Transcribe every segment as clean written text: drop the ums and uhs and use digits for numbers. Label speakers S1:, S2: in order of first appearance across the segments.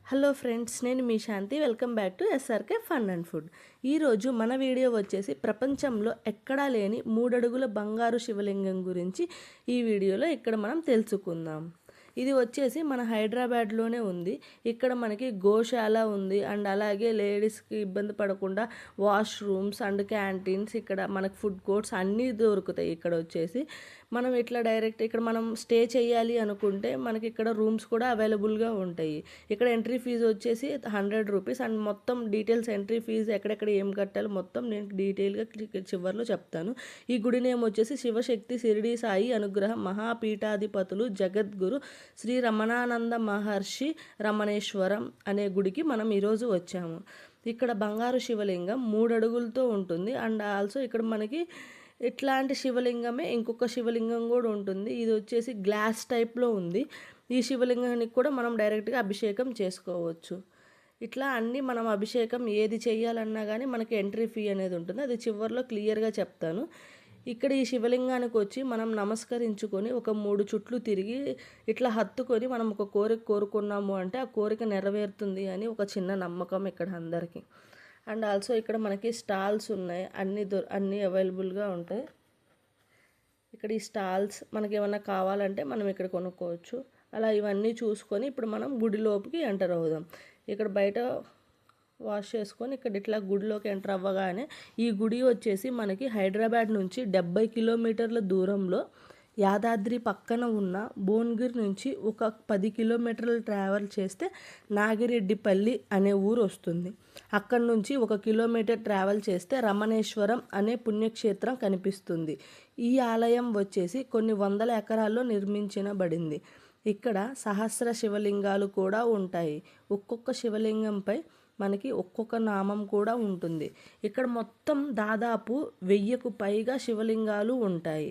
S1: Hello friends, నేను మీ Shanti. Welcome back to SRK fun and food. ఈరోజు మన వీడియో వచ్చేసి ప్రపంచంలో ఎక్కడా లేని 3 అడుగుల బంగారు శివలింగం గురించి ఈ వీడియోలో ఇక్కడ మనం తెలుసుకుందాం. ఇది వచ్చేసి మన హైదరాబాద్లోనే ఉంది. ఇక్కడ మనకి గోశాల ఉంది అండ్ అలాగే లేడీస్కి ఇబ్బంది పడకుండా వాష్రూమ్స్ అండ్ క్యాంటీన్స్, ఇక్కడ మనకు ఫుడ్ కోర్ట్స్ అన్నీ దొరుకుతాయి. ఇక్కడ వచ్చేసి మనం ఇట్లా డైరెక్ట్ ఇక్కడ మనం స్టే చేయాలి అనుకుంటే మనకి ఇక్కడ రూమ్స్ కూడా అవైలబుల్గా ఉంటాయి. ఇక్కడ ఎంట్రీ ఫీజు వచ్చేసి 100 రూపీస్ అండ్ మొత్తం డీటెయిల్స్ ఎంట్రీ ఫీజు ఎక్కడెక్కడ ఏం కట్టాలో మొత్తం నేను డీటెయిల్గా చివరిలో చెప్తాను. ఈ గుడి నేమ్ వచ్చేసి శివశక్తి షిరిడి సాయి అనుగ్రహ మహాపీఠాధిపతులు జగద్గురు శ్రీ రమణానంద మహర్షి రమణేశ్వరం అనే గుడికి మనం ఈరోజు వచ్చాము. ఇక్కడ బంగారు శివలింగం 3 అడుగులతో ఉంటుంది అండ్ ఆల్సో ఇక్కడ మనకి ఇట్లాంటి శివలింగమే ఇంకొక శివలింగం కూడా ఉంటుంది. ఇది వచ్చేసి గ్లాస్ టైప్లో ఉంది. ఈ శివలింగానికి కూడా మనం డైరెక్ట్గా అభిషేకం చేసుకోవచ్చు. ఇట్లా అన్నీ మనం అభిషేకం ఏది చేయాలన్నా కానీ మనకి ఎంట్రీ ఫీ అనేది ఉంటుంది. అది చివరిలో క్లియర్గా చెప్తాను. ఇక్కడ ఈ శివలింగానికి వచ్చి మనం నమస్కరించుకొని ఒక 3 చుట్లు తిరిగి ఇట్లా హత్తుకొని మనం ఒక కోరిక కోరుకున్నాము అంటే ఆ కోరిక నెరవేరుతుంది అని ఒక చిన్న నమ్మకం ఇక్కడ అందరికీ. అండ్ ఆల్సో ఇక్కడ మనకి స్టాల్స్ ఉన్నాయి, అన్నీ అవైలబుల్గా ఉంటాయి. ఇక్కడ ఈ స్టాల్స్ మనకి ఏమన్నా కావాలంటే మనం ఇక్కడ కొనుక్కోవచ్చు. అలా ఇవన్నీ చూసుకొని ఇప్పుడు మనం గుడిలోకి ఎంటర్ అవుదాం. ఇక్కడ బయట వాష్ చేసుకొని ఇక్కడ ఇట్లా గుడిలోకి ఎంటర్ అవ్వగానే ఈ గుడి వచ్చేసి మనకి హైదరాబాద్ నుంచి 70 కిలోమీటర్ల దూరంలో యాదాద్రి పక్కన ఉన్న భువనగిరి నుంచి ఒక 10 కిలోమీటర్లు ట్రావెల్ చేస్తే నాగిరెడ్డిపల్లి అనే ఊరు వస్తుంది. అక్కడి నుంచి 1 కిలోమీటర్ ట్రావెల్ చేస్తే రమణేశ్వరం అనే పుణ్యక్షేత్రం కనిపిస్తుంది. ఈ ఆలయం వచ్చేసి కొన్ని వందల ఎకరాల్లో నిర్మించబడింది. ఇక్కడ సహస్ర శివలింగాలు కూడా ఉంటాయి. ఒక్కొక్క శివలింగంపై మనకి ఒక్కొక్క నామం కూడా ఉంటుంది. ఇక్కడ మొత్తం దాదాపు 1000కు పైగా శివలింగాలు ఉంటాయి.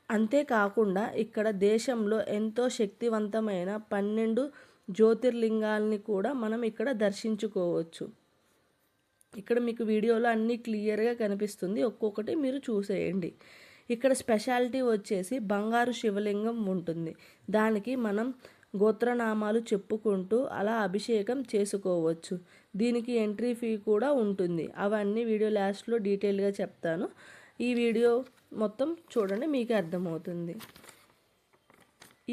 S1: అంతేకాకుండా ఇక్కడ దేశంలో ఎంతో శక్తివంతమైన 12 జ్యోతిర్లింగాల్ని కూడా మనం ఇక్కడ దర్శించుకోవచ్చు. ఇక్కడ మీకు వీడియోలో అన్నీ క్లియర్గా కనిపిస్తుంది, ఒక్కొక్కటి మీరు చూసేయండి. ఇక్కడ స్పెషాలిటీ వచ్చేసి బంగారు శివలింగం ఉంటుంది. దానికి మనం గోత్రనామాలు చెప్పుకుంటూ అలా అభిషేకం చేసుకోవచ్చు. దీనికి ఎంట్రీ ఫీ కూడా ఉంటుంది. అవన్నీ వీడియో లాస్ట్లో డీటెయిల్గా చెప్తాను. ఈ వీడియో మొత్తం చూడండి, మీకు అర్థమవుతుంది.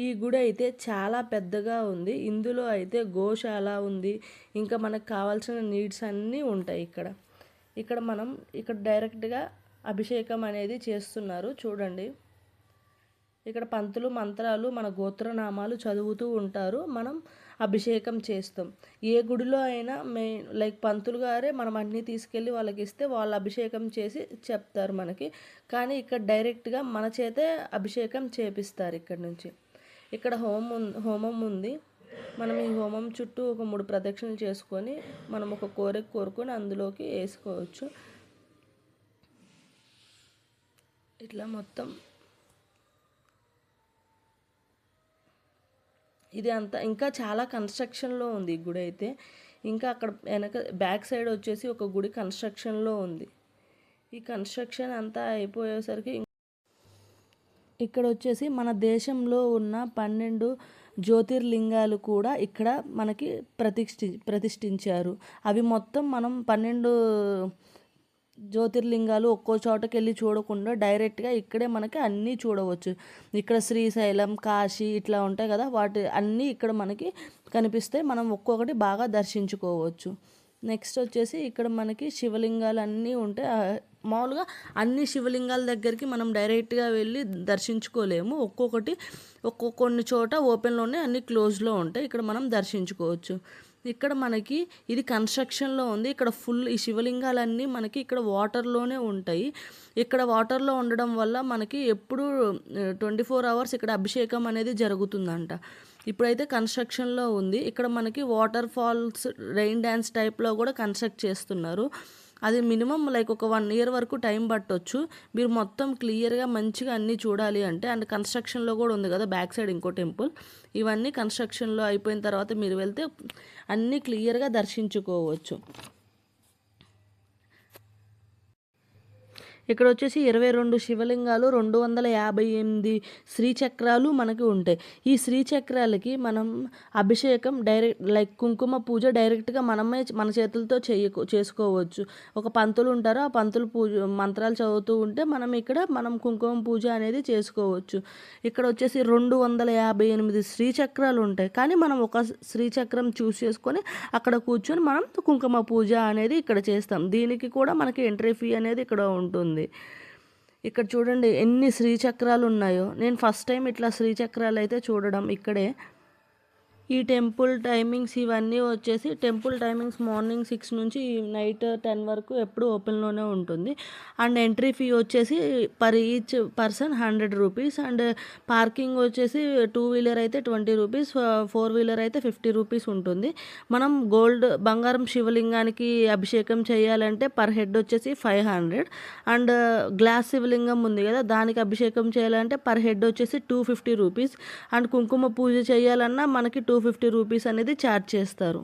S1: ఈ గుడి అయితే చాలా పెద్దగా ఉంది. ఇందులో అయితే గోశాల ఉంది, ఇంకా మనకు కావాల్సిన నీడ్స్ అన్నీ ఉంటాయి. ఇక్కడ మనం డైరెక్ట్గా అభిషేకం అనేది చేస్తున్నారు చూడండి. ఇక్కడ పంతులు మంత్రాలు మన గోత్రనామాలు చదువుతూ ఉంటారు, మనం అభిషేకం చేస్తాం. ఏ గుడిలో అయినా లైక్ పంతులు గారే మనం అన్నీ తీసుకెళ్ళి వాళ్ళకి ఇస్తే వాళ్ళు అభిషేకం చేసి చెప్తారు మనకి. కానీ ఇక్కడ డైరెక్ట్గా మన చేతే అభిషేకం చేపిస్తారు. ఇక్కడ నుంచి ఇక్కడ హోమం ఉంది. మనం ఈ హోమం చుట్టూ ఒక 3 ప్రదక్షిణలు చేసుకొని మనం ఒక కోరిక కోరుకొని అందులోకి వేసుకోవచ్చు. ఇట్లా మొత్తం ఇది అంతా ఇంకా చాలా కన్స్ట్రక్షన్లో ఉంది ఈ గుడి అయితే. ఇంకా అక్కడ వెనక బ్యాక్ సైడ్ వచ్చేసి ఒక గుడి కన్స్ట్రక్షన్లో ఉంది. ఈ కన్స్ట్రక్షన్ అంతా అయిపోయేసరికి ఇక్కడ వచ్చేసి మన దేశంలో ఉన్న 12 జ్యోతిర్లింగాలు కూడా ఇక్కడ మనకి ప్రతిష్ఠించారు. అవి మొత్తం మనం 12 జ్యోతిర్లింగాలు ఒక్కో చోటకి వెళ్ళి చూడకుండా డైరెక్ట్గా ఇక్కడే మనకి అన్నీ చూడవచ్చు. ఇక్కడ శ్రీశైలం, కాశీ ఇట్లా ఉంటాయి కదా, వాటి అన్నీ ఇక్కడ మనకి కనిపిస్తాయి. మనం ఒక్కొక్కటి బాగా దర్శించుకోవచ్చు. నెక్స్ట్ వచ్చేసి ఇక్కడ మనకి శివలింగాలు అన్నీ ఉంటాయి. మామూలుగా అన్ని శివలింగాల దగ్గరికి మనం డైరెక్ట్గా వెళ్ళి దర్శించుకోలేము. కొన్ని చోట ఓపెన్లోనే అన్ని క్లోజ్లో ఉంటాయి. ఇక్కడ మనం దర్శించుకోవచ్చు. ఇక్కడ మనకి ఇది కన్స్ట్రక్షన్లో ఉంది. ఇక్కడ ఈ శివలింగాలన్నీ మనకి ఇక్కడ వాటర్లోనే ఉంటాయి. ఇక్కడ వాటర్లో ఉండడం వల్ల మనకి ఎప్పుడు 24 అవర్స్ ఇక్కడ అభిషేకం అనేది జరుగుతుందంట. ఇప్పుడైతే కన్స్ట్రక్షన్లో ఉంది. ఇక్కడ మనకి వాటర్ ఫాల్స్, రెయిన్ డ్యాన్స్ టైప్లో కూడా కన్స్ట్రక్ట్ చేస్తున్నారు. అది మినిమం లైక్ ఒక 1 ఇయర్ వరకు టైం పట్టొచ్చు. మీరు మొత్తం క్లియర్గా మంచిగా అన్నీ చూడాలి అంటే. అండ్ కన్స్ట్రక్షన్లో కూడా ఉంది కదా బ్యాక్ సైడ్ ఇంకో టెంపుల్. ఇవన్నీ కన్స్ట్రక్షన్లో అయిపోయిన తర్వాత మీరు వెళ్తే అన్నీ క్లియర్గా దర్శించుకోవచ్చు. ఇక్కడ వచ్చేసి 22 శివలింగాలు, 258 శ్రీచక్రాలు మనకి ఉంటాయి. ఈ శ్రీచక్రాలకి మనం అభిషేకం లైక్ కుంకుమ పూజ డైరెక్ట్గా మనమే మన చేతులతో చేసుకోవచ్చు. ఒక పంతులు ఉంటారు, ఆ పంతులు మంత్రాలు చదువుతూ ఉంటే మనం కుంకుమ పూజ అనేది చేసుకోవచ్చు. ఇక్కడ వచ్చేసి 258 శ్రీచక్రాలు ఉంటాయి, కానీ మనం ఒక శ్రీచక్రం చూస్ చేసుకొని అక్కడ కూర్చొని మనం కుంకుమ పూజ అనేది ఇక్కడ చేస్తాం. దీనికి కూడా మనకి ఎంట్రీ ఫీ అనేది ఇక్కడ ఉంటుంది. ఇక్కడ చూడండి ఎన్ని శ్రీచక్రాలు ఉన్నాయో. నేను ఫస్ట్ టైం ఇట్లా శ్రీచక్రాలు అయితే చూడడం ఇక్కడే. ఈ టెంపుల్ టైమింగ్స్ ఇవన్నీ వచ్చేసి టెంపుల్ టైమింగ్స్ మార్నింగ్ 6 నుంచి నైట్ 10 వరకు ఎప్పుడు ఓపెన్లోనే ఉంటుంది. అండ్ ఎంట్రీ ఫీ వచ్చేసి per each person 100 rupees. And parking వచ్చేసి 2 వీలర్ అయితే 20 రూపీస్, 4 వీలర్ అయితే 50 రూపీస్ ఉంటుంది. మనం బంగారం శివలింగానికి అభిషేకం చేయాలంటే పర్ హెడ్ వచ్చేసి 500. అండ్ గ్లాస్ శివలింగం ఉంది కదా, దానికి అభిషేకం చేయాలంటే పర్ హెడ్ వచ్చేసి 250 రూపీస్. అండ్ కుంకుమ పూజ చేయాలన్నా మనకి 250 రూపీస్ అనేది ఛార్జ్ చేస్తారు.